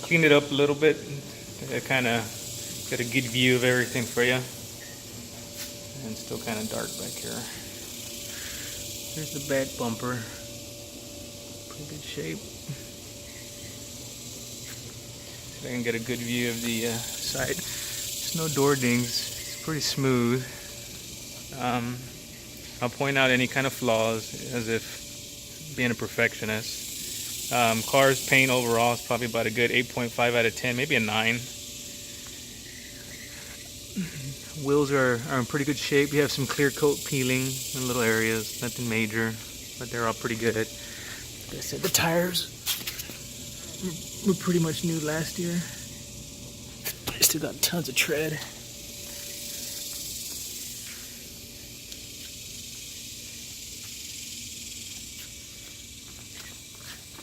cleaned it up a little bit. It kind of got a good view of everything for you. And it's still kind of dark back here. Here's the back bumper. Pretty good shape. So I can get a good view of the side. There's no door dings. It's pretty smooth. I'll point out any kind of flaws as if being a perfectionist. Car's paint overall is probably about a good 8.5 out of 10, maybe a 9. Wheels are in pretty good shape. You have some clear coat peeling in little areas, nothing major, but they're all pretty good. Like I said, the tires were pretty much new last year. I still got tons of tread.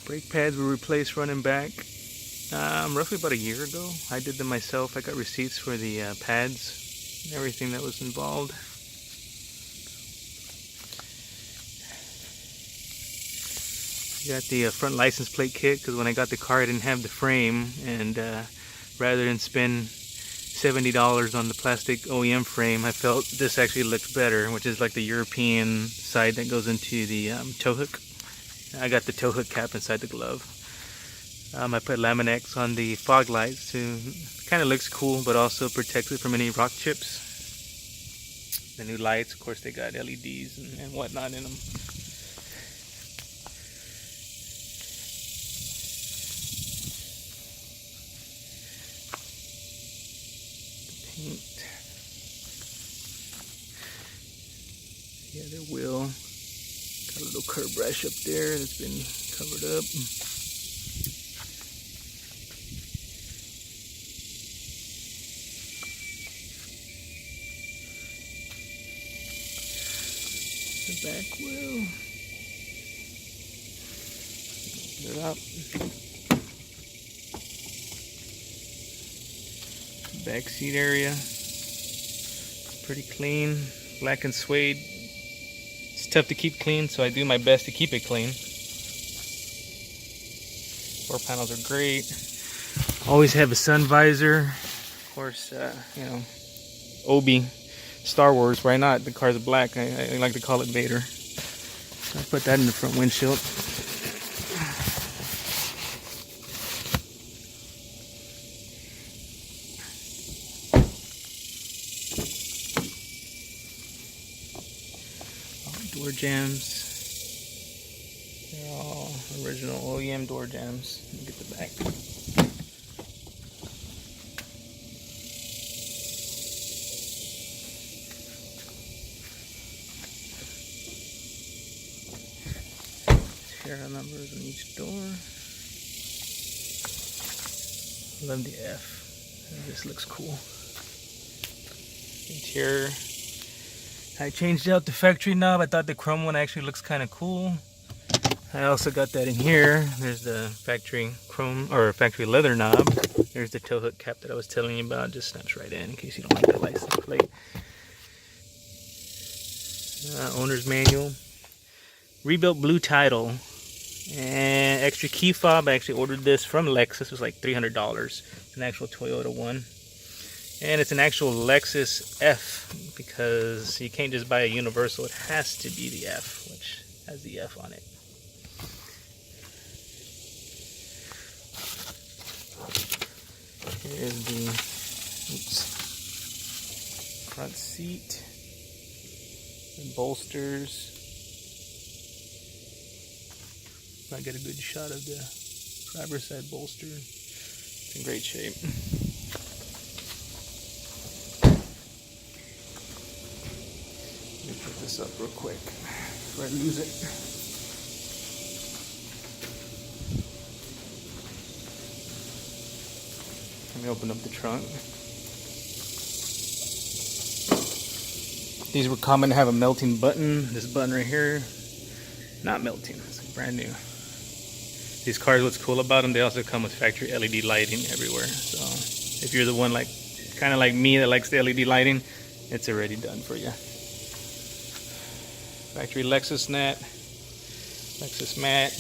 Brake pads were replaced running back roughly about a year ago. I did them myself. I got receipts for the pads and everything that was involved. Got the front license plate kit because when I got the car I didn't have the frame, and rather than spend $70 on the plastic OEM frame, I felt this actually looks better, which is like the European side that goes into the tow hook. I got the tow hook cap inside the glove. I put Laminex on the fog lights to kind of looks cool, but also protects it from any rock chips. The new lights, of course, they got LEDs and whatnot in them. Paint. The other wheel. Got a little curb brush up there that's been covered up. The back wheel. Open it up. Back seat area. Pretty clean. Black and suede. It's tough to keep clean, so I do my best to keep it clean. Door panels are great. Always have a sun visor. Of course, you know, Obi, Star Wars, why not? The car's black. I like to call it Vader. I put that in the front windshield. Door jams. They're all original OEM door jams. Let me get the back. Serial numbers on each door. Love the F. This looks cool. Interior. I changed out the factory knob. I thought the chrome one actually looks kind of cool. I also got that in here. There's the factory chrome or factory leather knob. There's the tow hook cap that I was telling you about. Just snaps right in case you don't like that license plate. Owner's manual. Rebuilt blue title. And extra key fob. I actually ordered this from Lexus. It was like $300. An actual Toyota one. And it's an actual Lexus F, because you can't just buy a universal, it has to be the F, which has the F on it. Here's the front seat, the bolsters. I get a good shot of the driver's side bolster. It's in great shape. Let me put this up real quick before I lose it. Let me open up the trunk. These were common to have a melting button. This button right here, not melting, it's brand new. These cars, what's cool about them, they also come with factory LED lighting everywhere. So if you're the one kind of like me that likes the LED lighting, it's already done for you. Factory Lexus mat, Lexus mat.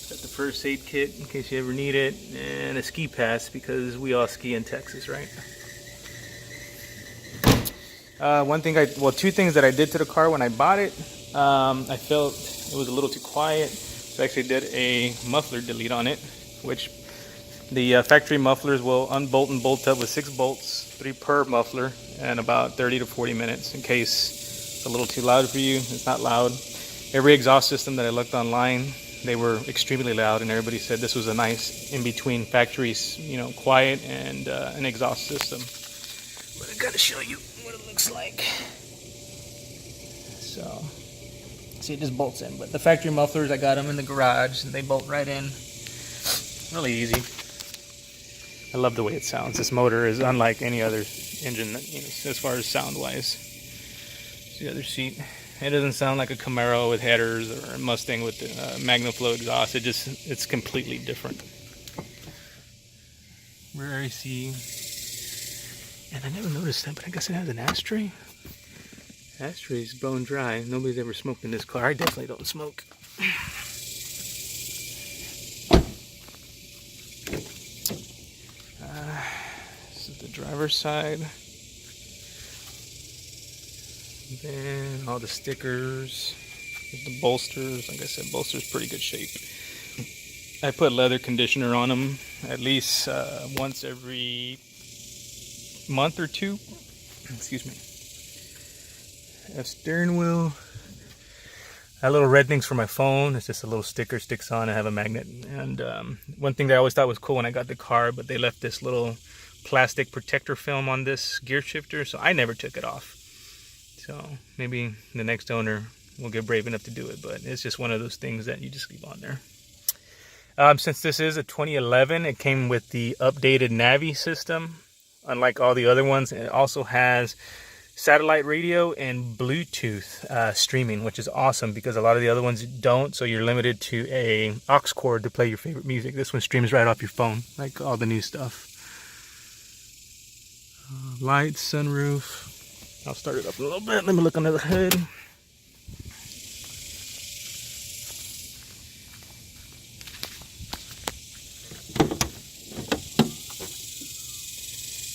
Got the first aid kit in case you ever need it, and a ski pass because we all ski in Texas, right? Two things that I did to the car when I bought it. I felt it was a little too quiet, so I actually did a muffler delete on it, which the factory mufflers will unbolt and bolt up with 6 bolts, 3 per muffler, and about 30 to 40 minutes in case it's a little too loud for you. It's not loud. Every exhaust system that I looked online, they were extremely loud, and everybody said this was a nice in-between factories, you know, quiet and an exhaust system. But I gotta show you what it looks like. So, see, it just bolts in. But the factory mufflers, I got them in the garage, and they bolt right in. Really easy. I love the way it sounds. This motor is unlike any other engine, you know, as far as sound-wise. The other seat. It doesn't sound like a Camaro with headers or a Mustang with the MagnaFlow exhaust. It's completely different. Rear AC. And I never noticed that, but I guess it has an ashtray. Ashtray's bone dry. Nobody's ever smoked in this car. I definitely don't smoke. This is the driver's side. Then all the stickers, the bolsters. Like I said, bolsters pretty good shape. I put leather conditioner on them at least once every month or two. Excuse me. A steering wheel. A little red things for my phone. It's just a little sticker sticks on. I have a magnet. And one thing that I always thought was cool when I got the car, but they left this little plastic protector film on this gear shifter, so I never took it off. So maybe the next owner will get brave enough to do it, but it's just one of those things that you just leave on there. Since this is a 2011, it came with the updated Navi system. Unlike all the other ones, it also has satellite radio and Bluetooth streaming, which is awesome because a lot of the other ones don't, so you're limited to a aux cord to play your favorite music. This one streams right off your phone, like all the new stuff. Lights, sunroof. I'll start it up a little bit. Let me look under the hood.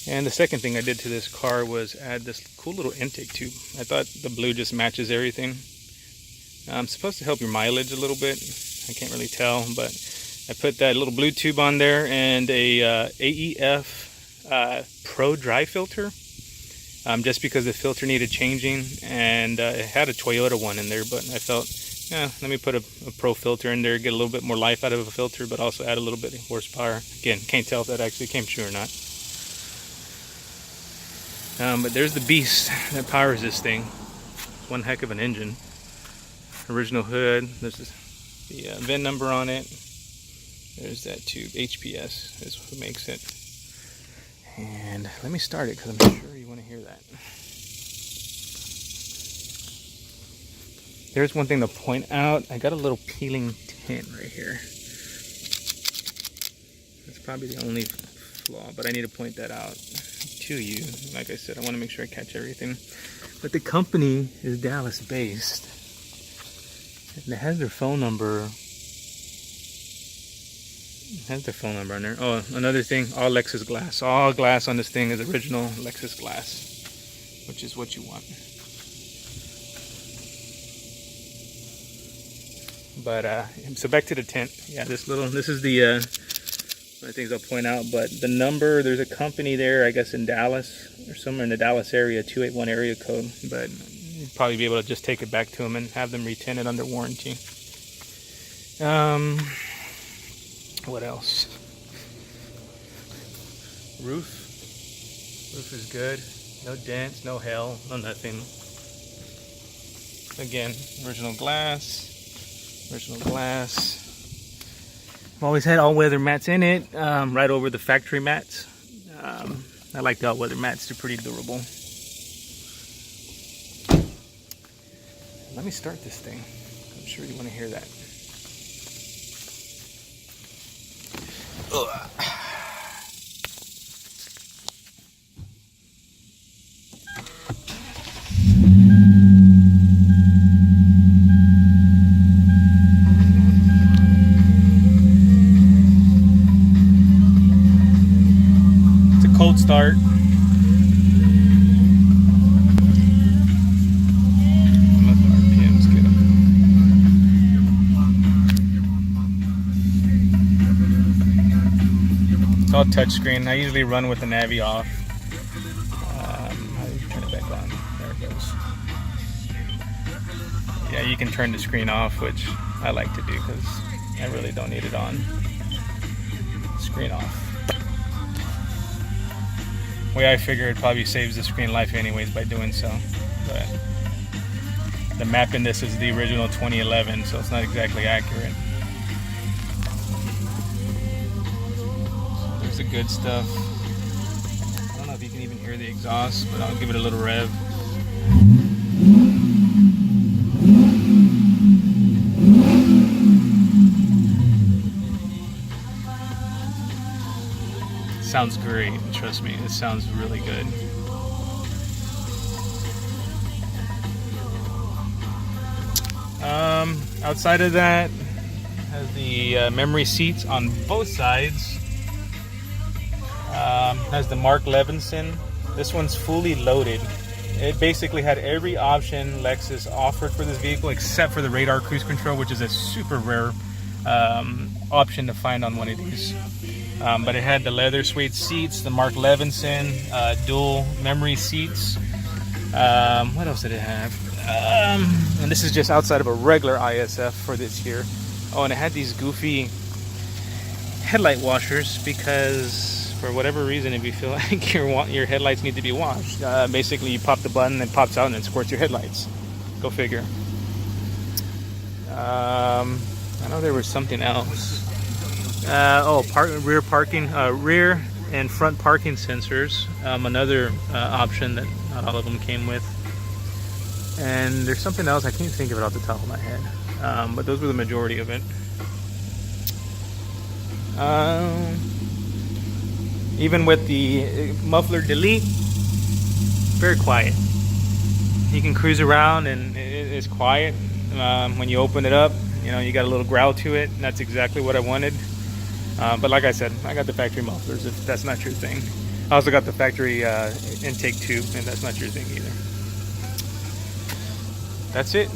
And the second thing I did to this car was add this cool little intake tube. I thought the blue just matches everything. It's supposed to help your mileage a little bit. I can't really tell, but I put that little blue tube on there and a AEF Pro dry filter. Just because the filter needed changing, and it had a Toyota one in there, but I felt, let me put a Pro filter in there, get a little bit more life out of a filter, but also add a little bit of horsepower. Again, can't tell if that actually came true or not. But there's the beast that powers this thing. It's one heck of an engine. Original hood. There's the VIN number on it. There's that tube. HPS is what makes it. And let me start it because I'm sure you want to hear that. There's one thing to point out. I got a little peeling tint right here. That's probably the only flaw, but I need to point that out to you. Like I said, I want to make sure I catch everything. But the company is Dallas based. And it has their phone number. It has their phone number on there. Oh, another thing, all Lexus glass. All glass on this thing is original Lexus glass, which is what you want. But so back to the tint. Yeah, this is the one of the things I'll point out. But the number, there's a company there, I guess in Dallas or somewhere in the Dallas area, 281 area code. But you'd probably be able to just take it back to them and have them retint it under warranty. What else? Roof is good. No dents, no hail, no nothing. Again, original glass. I've always had all-weather mats in it, right over the factory mats. I like the all-weather mats, they're pretty durable. Let me start this thing. I'm sure you want to hear that. Ugh. cold start. Let the RPMs get up. It's all touchscreen. I usually run with the Navi off. How do you turn it back on? There it goes. Yeah, you can turn the screen off, which I like to do because I really don't need it on. Screen off. Way I figure it probably saves the screen life anyways by doing so. But the map in this is the original 2011, so it's not exactly accurate. So there's the good stuff. I don't know if you can even hear the exhaust, but I'll give it a little rev. Sounds great, trust me, it sounds really good. Outside of that, has the memory seats on both sides. Has the Mark Levinson. This one's fully loaded. It basically had every option Lexus offered for this vehicle except for the radar cruise control, which is a super rare option to find on one of these. But it had the leather suede seats, the Mark Levinson, dual memory seats. What else did it have? And this is just outside of a regular ISF for this here. Oh, and it had these goofy headlight washers because for whatever reason, if you feel like your headlights need to be washed, basically you pop the button, it pops out and it squirts your headlights. Go figure. I know there was something else. Rear and front parking sensors. Another option that not all of them came with. And there's something else, I can't think of it off the top of my head. But those were the majority of it. Even with the muffler delete, very quiet. You can cruise around and it's quiet. When you open it up, you know, you got a little growl to it, and that's exactly what I wanted. But like I said, I got the factory mufflers if that's not your thing. I also got the factory intake tube, and that's not your thing either. That's it.